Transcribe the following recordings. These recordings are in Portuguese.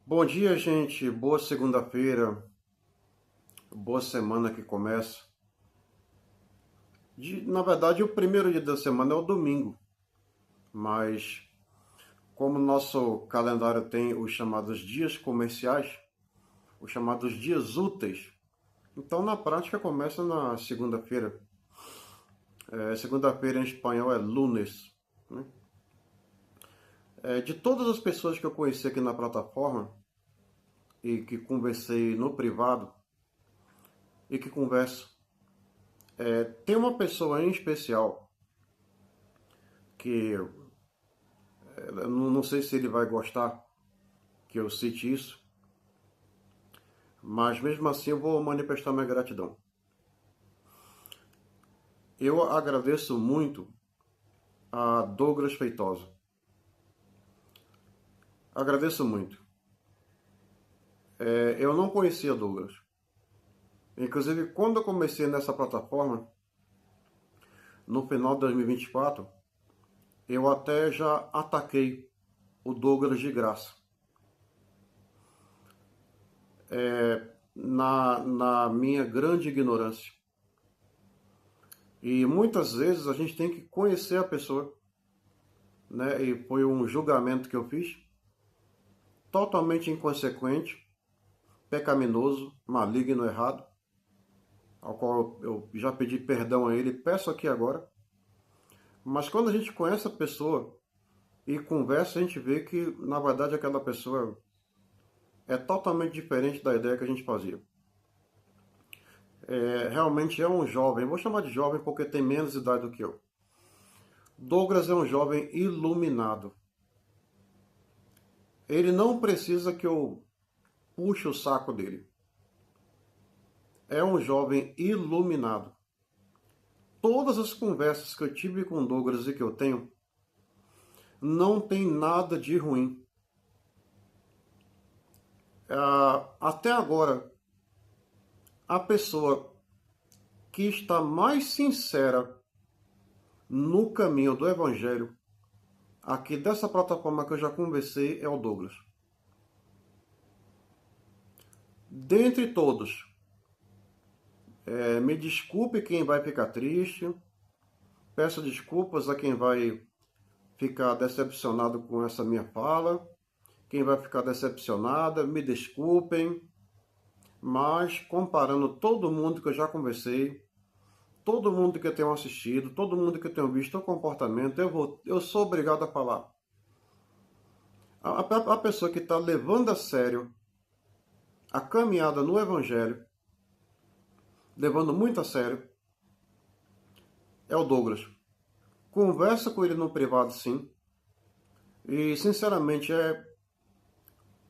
Bom dia, gente. Boa segunda-feira. Boa semana que começa. Na verdade, o primeiro dia da semana é o domingo, mas como nosso calendário tem os chamados dias comerciais, os chamados dias úteis, então na prática começa na segunda-feira. Segunda-feira em espanhol é lunes, né? De todas as pessoas que eu conheci aqui na plataforma e que conversei no privado e que converso, tem uma pessoa em especial que eu não sei se ele vai gostar que eu cite isso, mas mesmo assim eu vou manifestar minha gratidão. Eu agradeço muito a Douglas Feitosa. Agradeço muito. Eu não conhecia Douglas. Inclusive, quando eu comecei nessa plataforma, no final de 2024, eu até já ataquei o Douglas de graça. Na minha grande ignorância. E muitas vezes a gente tem que conhecer a pessoa, né? E foi um julgamento que eu fiz, totalmente inconsequente, pecaminoso, maligno, errado, ao qual eu já pedi perdão a ele, peço aqui agora. Mas quando a gente conhece a pessoa e conversa, a gente vê que, na verdade, aquela pessoa é totalmente diferente da ideia que a gente fazia. Realmente é um jovem, vou chamar de jovem porque tem menos idade do que eu. Douglas é um jovem iluminado. Ele não precisa que eu puxe o saco dele. É um jovem iluminado. Todas as conversas que eu tive com Douglas e que eu tenho, não tem nada de ruim. Até agora, a pessoa que está mais sincera no caminho do Evangelho, aqui dessa plataforma que eu já conversei, é o Douglas. Dentre todos, me desculpe quem vai ficar triste, peço desculpas a quem vai ficar decepcionado com essa minha fala, quem vai ficar decepcionada, me desculpem, mas comparando todo mundo que eu já conversei, todo mundo que eu tenho assistido, todo mundo que eu tenho visto o comportamento, eu sou obrigado a falar. A pessoa que está levando a sério a caminhada no Evangelho, levando muito a sério, é o Douglas. Conversa com ele no privado, sim. E, sinceramente,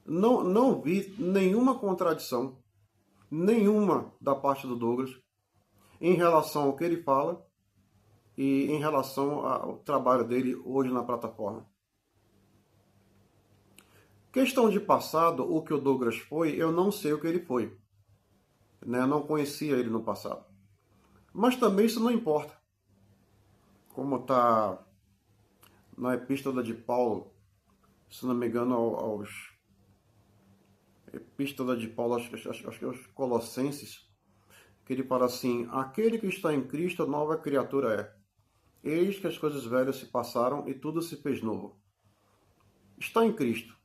não vi nenhuma contradição, nenhuma da parte do Douglas, em relação ao que ele fala e em relação ao trabalho dele hoje na plataforma. Questão de passado, o que o Douglas foi, eu não sei o que ele foi. Né? Eu não conhecia ele no passado. Mas também isso não importa. Como está na epístola de Paulo, se não me engano, epístola de Paulo, acho que é aos Colossenses, que ele fala assim: aquele que está em Cristo, nova criatura é. Eis que as coisas velhas se passaram e tudo se fez novo. Está em Cristo.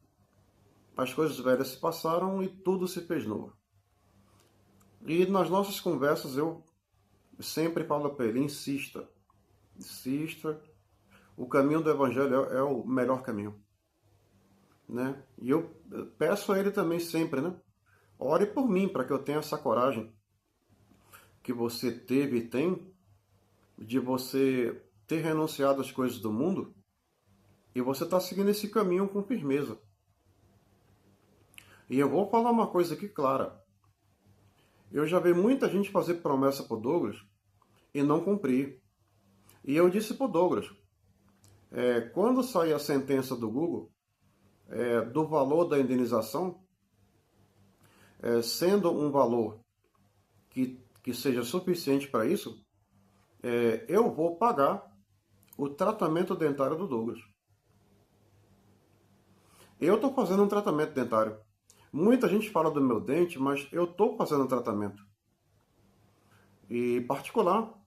As coisas velhas se passaram e tudo se fez novo. E nas nossas conversas eu sempre falo para ele: insista, insista. O caminho do Evangelho é o melhor caminho. Né? E eu peço a ele também sempre, né? Ore por mim para que eu tenha essa coragem que você teve e tem de você ter renunciado às coisas do mundo e você está seguindo esse caminho com firmeza. E eu vou falar uma coisa aqui clara. Eu já vi muita gente fazer promessa para o Douglas e não cumprir. E eu disse para o Douglas, quando sair a sentença do Google, do valor da indenização, sendo um valor que seja suficiente para isso, eu vou pagar o tratamento dentário do Douglas. Eu estou fazendo um tratamento dentário. Muita gente fala do meu dente, mas eu estou fazendo tratamento. E particular.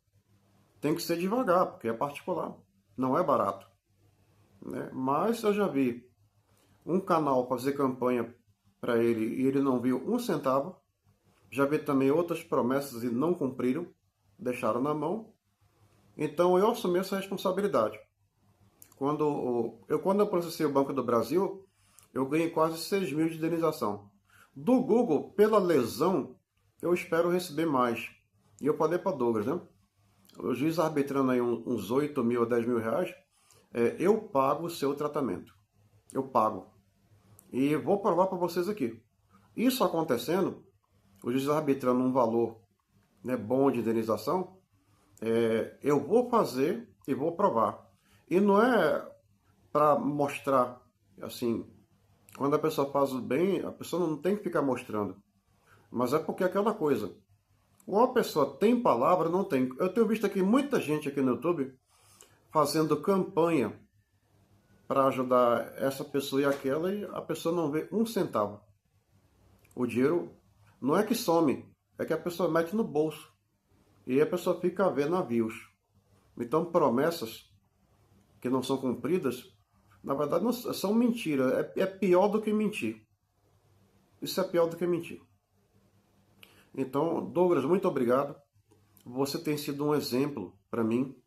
Tem que ser devagar, porque é particular. Não é barato. Né? Mas eu já vi um canal fazer campanha para ele e ele não viu um centavo. Já vi também outras promessas e não cumpriram. Deixaram na mão. Então eu assumi essa responsabilidade. Quando eu processei o Banco do Brasil, eu ganhei quase 6 mil de indenização. Do Google, pela lesão, eu espero receber mais. E eu falei para Douglas, né? O juiz arbitrando aí uns 8 mil ou 10 mil reais, eu pago o seu tratamento. Eu pago. E vou provar para vocês aqui. Isso acontecendo, o juiz arbitrando um valor, né, bom de indenização, eu vou fazer e vou provar. E não é para mostrar, assim, quando a pessoa faz o bem, a pessoa não tem que ficar mostrando. Mas é porque é aquela coisa. Ou a pessoa tem palavra, não tem. Eu tenho visto aqui muita gente aqui no YouTube fazendo campanha para ajudar essa pessoa e aquela e a pessoa não vê um centavo. O dinheiro não é que some, é que a pessoa mete no bolso. E a pessoa fica a ver navios. Então promessas que não são cumpridas, na verdade não, são mentiras. É pior do que mentir. Isso é pior do que mentir. Então, Douglas, muito obrigado. Você tem sido um exemplo para mim.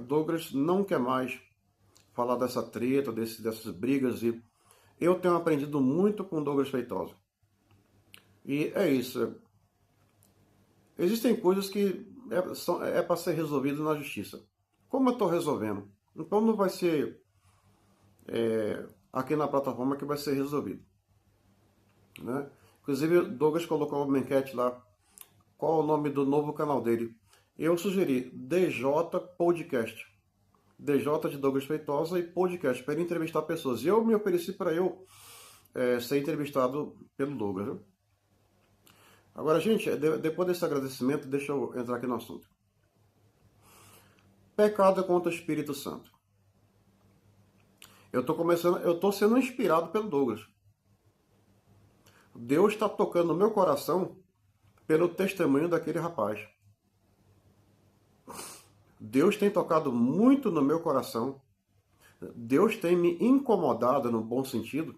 Douglas não quer mais falar dessa treta, dessas brigas. E eu tenho aprendido muito com Douglas Feitosa. E é isso. Existem coisas que para ser resolvido na justiça. Como eu estou resolvendo? Então não vai ser aqui na plataforma que vai ser resolvido. Né? Inclusive, Douglas colocou uma enquete lá. Qual é o nome do novo canal dele? Eu sugeri DJ Podcast. DJ de Douglas Feitosa e podcast, para ele entrevistar pessoas. E eu me ofereci para eu ser entrevistado pelo Douglas. Viu? Agora, gente, depois desse agradecimento, deixa eu entrar aqui no assunto. Pecado contra o Espírito Santo. Eu estou sendo inspirado pelo Douglas. Deus está tocando no meu coração pelo testemunho daquele rapaz. Deus tem tocado muito no meu coração. Deus tem me incomodado no bom sentido.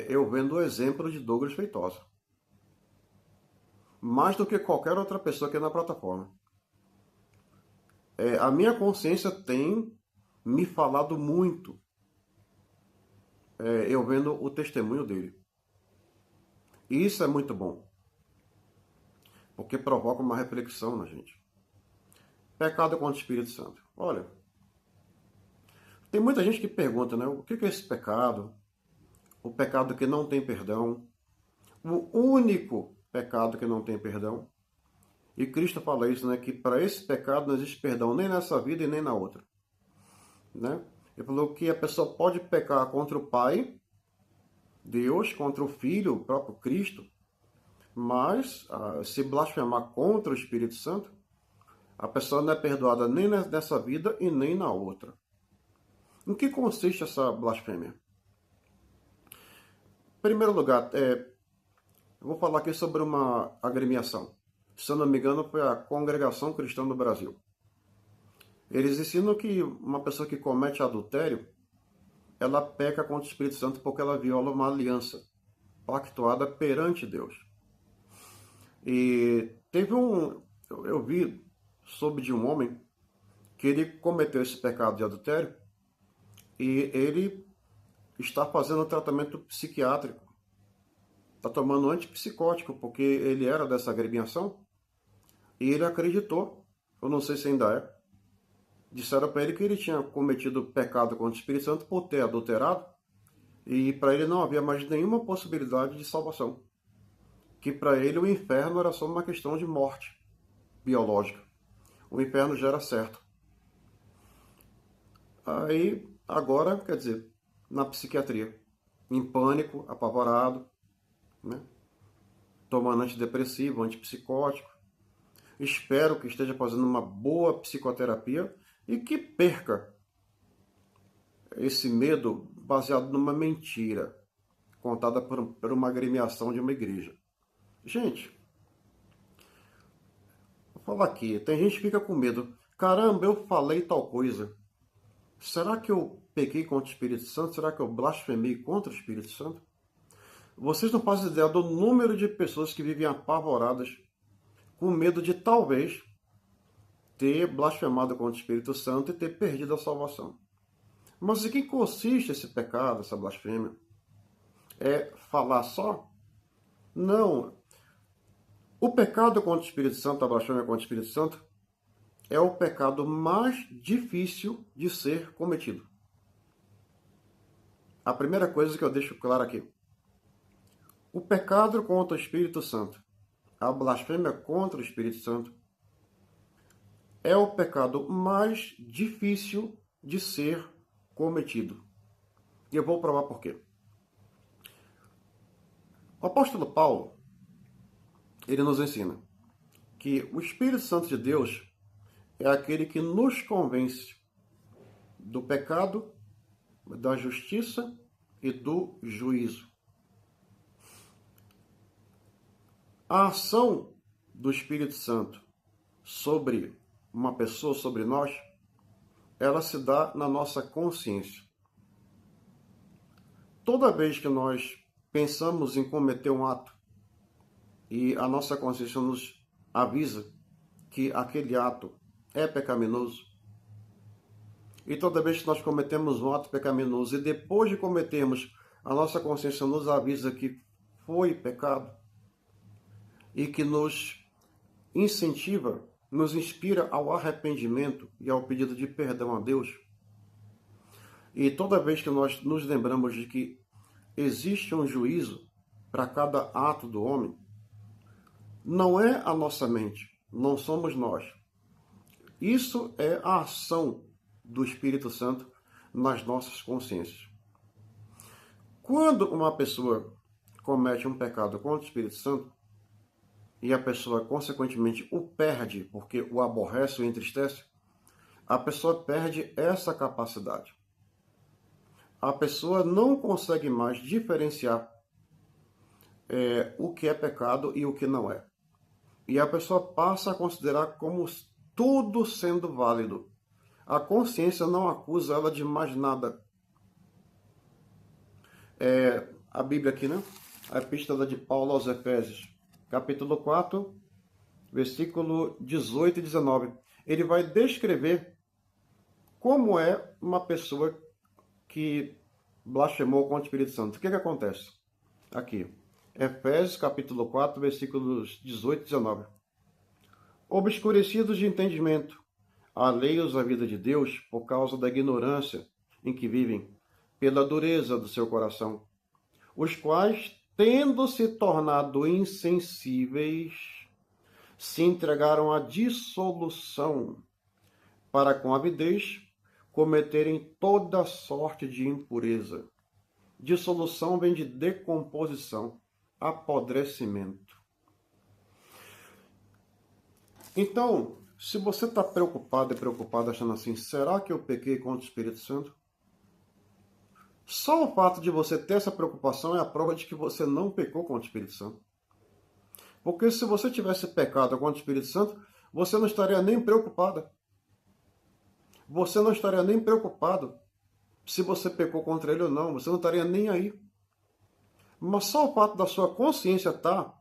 Eu vendo o exemplo de Douglas Feitosa. Mais do que qualquer outra pessoa aqui na plataforma. A minha consciência tem me falado muito. Eu vendo o testemunho dele. E isso é muito bom. Porque provoca uma reflexão na gente. Pecado contra o Espírito Santo. Olha, tem muita gente que pergunta, né? O que é esse pecado? O pecado que não tem perdão. O único pecado que não tem perdão. E Cristo fala isso, né? Que para esse pecado não existe perdão nem nessa vida e nem na outra. Né? Ele falou que a pessoa pode pecar contra o Pai, Deus, contra o Filho, o próprio Cristo, mas se blasfemar contra o Espírito Santo, a pessoa não é perdoada nem nessa vida e nem na outra. Em que consiste essa blasfêmia? Em primeiro lugar, eu vou falar aqui sobre uma agremiação. Se eu não me engano, foi a Congregação Cristã do Brasil. Eles ensinam que uma pessoa que comete adultério, ela peca contra o Espírito Santo porque ela viola uma aliança pactuada perante Deus. E eu vi sobre de um homem que ele cometeu esse pecado de adultério e ele está fazendo tratamento psiquiátrico. Está tomando antipsicótico porque ele era dessa agremiação e ele acreditou, eu não sei se ainda é, disseram para ele que ele tinha cometido pecado contra o Espírito Santo por ter adulterado e para ele não havia mais nenhuma possibilidade de salvação. Que para ele o inferno era só uma questão de morte biológica. O inferno já era certo. Aí, agora, quer dizer, na psiquiatria, em pânico, apavorado, né? Tomando antidepressivo, antipsicótico. Espero que esteja fazendo uma boa psicoterapia e que perca esse medo baseado numa mentira. contada por uma agremiação de uma igreja. Gente, vou falar aqui, tem gente que fica com medo. Caramba, eu falei tal coisa. Será que eu pequei contra o Espírito Santo? Será que eu blasfemei contra o Espírito Santo? Vocês não fazem ideia do número de pessoas que vivem apavoradas, com medo de talvez ter blasfemado contra o Espírito Santo e ter perdido a salvação. Mas em que consiste esse pecado, essa blasfêmia? É falar só? Não. O pecado contra o Espírito Santo, a blasfêmia contra o Espírito Santo, é o pecado mais difícil de ser cometido. A primeira coisa que eu deixo claro aqui. O pecado contra o Espírito Santo, a blasfêmia contra o Espírito Santo, é o pecado mais difícil de ser cometido. E eu vou provar por quê. O apóstolo Paulo, ele nos ensina que o Espírito Santo de Deus é aquele que nos convence do pecado, da justiça e do juízo. A ação do Espírito Santo sobre uma pessoa, sobre nós, ela se dá na nossa consciência. Toda vez que nós pensamos em cometer um ato e a nossa consciência nos avisa que aquele ato é pecaminoso, e toda vez que nós cometemos um ato pecaminoso e depois de cometermos, a nossa consciência nos avisa que foi pecado e que nos incentiva, nos inspira ao arrependimento e ao pedido de perdão a Deus, e toda vez que nós nos lembramos de que existe um juízo para cada ato do homem, não é a nossa mente, não somos nós. Isso é a ação do Espírito Santo nas nossas consciências. Quando uma pessoa comete um pecado contra o Espírito Santo, e a pessoa, consequentemente, o perde, porque o aborrece, o entristece, a pessoa perde essa capacidade. A pessoa não consegue mais diferenciar o que é pecado e o que não é. E a pessoa passa a considerar como tudo sendo válido. A consciência não acusa ela de mais nada. A Bíblia aqui, né? A Epístola de Paulo aos Efésios, capítulo 4, versículo 18 e 19. Ele vai descrever como é uma pessoa que blasfemou contra o Espírito Santo. O que acontece? Aqui, Efésios, capítulo 4, versículos 18 e 19. Obscurecidos de entendimento, alheios à vida de Deus por causa da ignorância em que vivem, pela dureza do seu coração, os quais, tendo se tornado insensíveis, se entregaram à dissolução, para com avidez cometerem toda sorte de impureza. Dissolução vem de decomposição, apodrecimento. Então, se você está preocupado e preocupada achando assim, será que eu pequei contra o Espírito Santo? Só o fato de você ter essa preocupação é a prova de que você não pecou contra o Espírito Santo. Porque se você tivesse pecado contra o Espírito Santo, você não estaria nem preocupada. Você não estaria nem preocupado se você pecou contra ele ou não. Você não estaria nem aí. Mas só o fato da sua consciência estar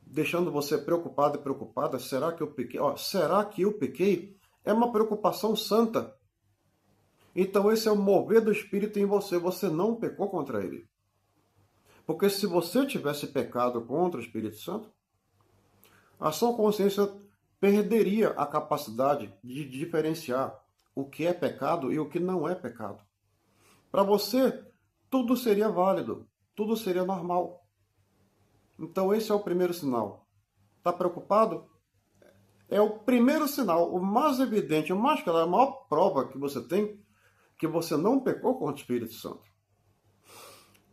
deixando você preocupado e preocupada, será que eu pequei? Será que eu pequei? É uma preocupação santa. Então esse é o mover do Espírito em você. Você não pecou contra ele. Porque se você tivesse pecado contra o Espírito Santo, a sua consciência perderia a capacidade de diferenciar o que é pecado e o que não é pecado. Para você, tudo seria válido, tudo seria normal. Então esse é o primeiro sinal. Está preocupado? É o primeiro sinal, o mais evidente, o mais claro, a maior prova que você tem que você não pecou contra o Espírito Santo.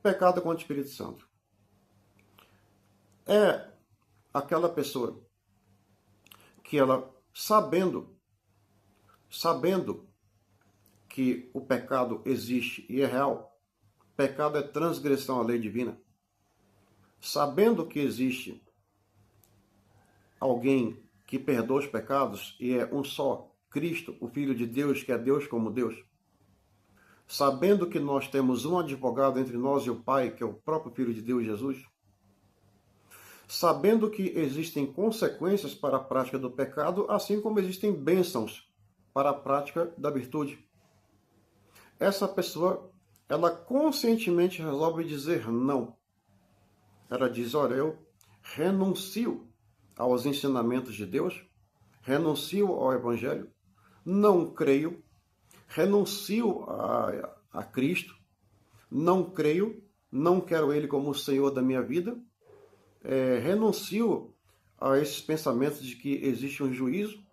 Pecado contra o Espírito Santo é aquela pessoa que ela, sabendo que o pecado existe e é real, pecado é transgressão à lei divina. Sabendo que existe alguém que perdoa os pecados e é um só, Cristo, o Filho de Deus, que é Deus como Deus. Sabendo que nós temos um advogado entre nós e o Pai, que é o próprio Filho de Deus, Jesus. Sabendo que existem consequências para a prática do pecado, assim como existem bênçãos para a prática da virtude. Essa pessoa, ela conscientemente resolve dizer não. Ela diz, olha, eu renuncio aos ensinamentos de Deus, renuncio ao Evangelho, não creio, renuncio a Cristo, não creio, não quero Ele como o Senhor da minha vida, renuncio a esses pensamentos de que existe um juízo,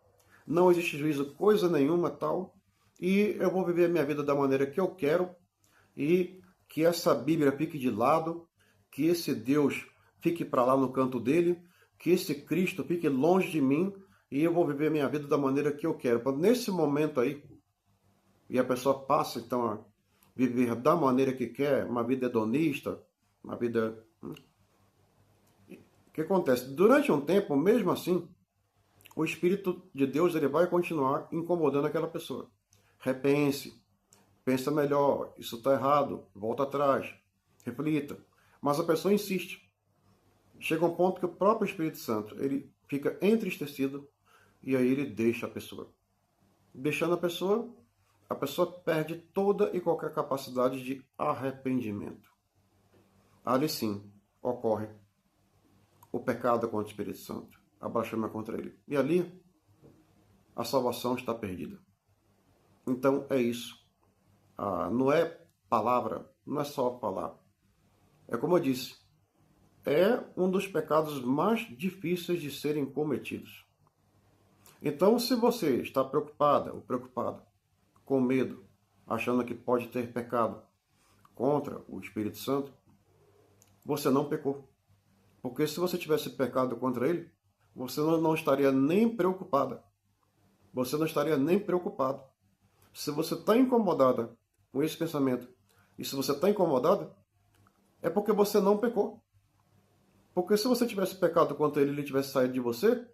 não existe juízo coisa nenhuma tal, e eu vou viver a minha vida da maneira que eu quero, e que essa Bíblia fique de lado, que esse Deus fique para lá no canto dele, que esse Cristo fique longe de mim, e eu vou viver a minha vida da maneira que eu quero. Nesse momento aí, e a pessoa passa então a viver da maneira que quer, uma vida hedonista, uma vida... O que acontece? Durante um tempo, mesmo assim, o Espírito de Deus ele vai continuar incomodando aquela pessoa. Repense, pensa melhor, isso está errado, volta atrás, reflita. Mas a pessoa insiste. Chega um ponto que o próprio Espírito Santo ele fica entristecido e aí ele deixa a pessoa. Deixando a pessoa perde toda e qualquer capacidade de arrependimento. Ali sim ocorre o pecado contra o Espírito Santo, a blasfêmia contra ele. E ali a salvação está perdida. Então é isso. Não é palavra, não é só falar. É como eu disse, é um dos pecados mais difíceis de serem cometidos. Então, se você está preocupada ou preocupado, com medo, achando que pode ter pecado contra o Espírito Santo, você não pecou. Porque se você tivesse pecado contra ele, você não estaria nem preocupada. Você não estaria nem preocupado. Se você está incomodada com esse pensamento, e se você está incomodado, é porque você não pecou. Porque se você tivesse pecado contra ele e ele tivesse saído de você,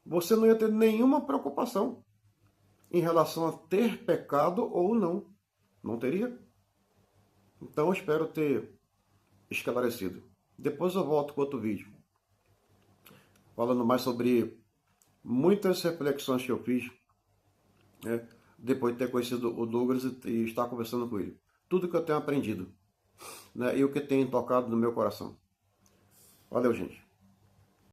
você não ia ter nenhuma preocupação em relação a ter pecado ou não. Não teria. Então eu espero ter esclarecido. Depois eu volto com outro vídeo, falando mais sobre muitas reflexões que eu fiz, né, depois de ter conhecido o Douglas e estar conversando com ele. Tudo que eu tenho aprendido, né, e o que tem tocado no meu coração. Valeu, gente.